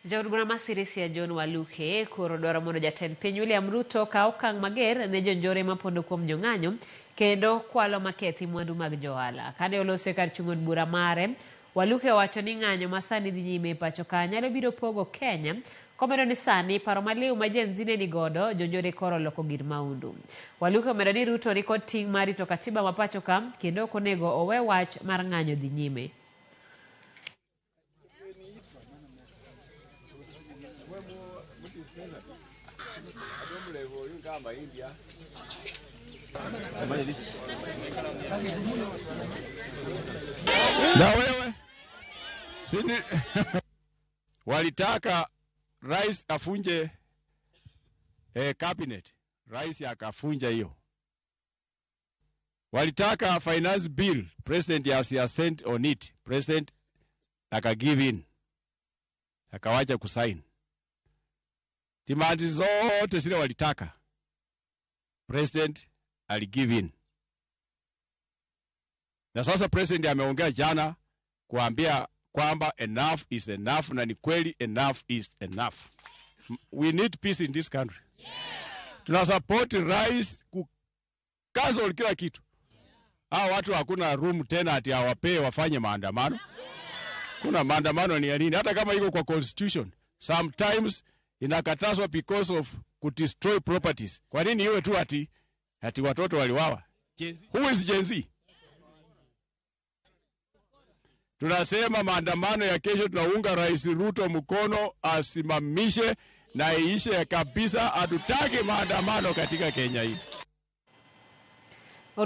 Jaod bura masirisia John Waluke koro dwaro mondo jatend piny William Ruto kaw okang' mager ne jonjore mapondo kuom jong'anyo kendo kwalo makethi mwandu mag johala. Kane oloso kar chung' od bura mare, Waluke owacho ni ng'anyo masani dhi nyime e pacho ka nyalo biro pogo Kenya, komedo ni sani paro maliw ma Gen Z ne nigodo jonjore koro loko gir maundu. Waluke omedo ni Ruto ni kod ting' mar rito katiba ma pacho ka kendo ok onego owe wach mar ng'anyo dhi nyime. Na wewe sini walitaka rais afunje cabinet, rais akafunja hiyo. Walitaka finance bill, president asiasent on it, president aka give in, akawacha kusign. Timandi zote zile walitaka, president ali give in. Na sasa president ameongea jana kuambia kwamba enough is enough, na ni kweli enough is enough. We need peace in this country. Yes. Tuna support rais kucancel kila kitu. Hao watu hakuna room tena ati hawapee wafanye maandamano. Kuna maandamano ni ya nini? Hata kama iko kwa constitution, sometimes inakatazwa because of destroy properties. Kwa nini iwe tu ati watoto waliwawa? Who is Gen Z? Tunasema maandamano ya kesho, tunaunga Rais Ruto mkono asimamishe na iishe kabisa. Hatutaki maandamano katika Kenya hii.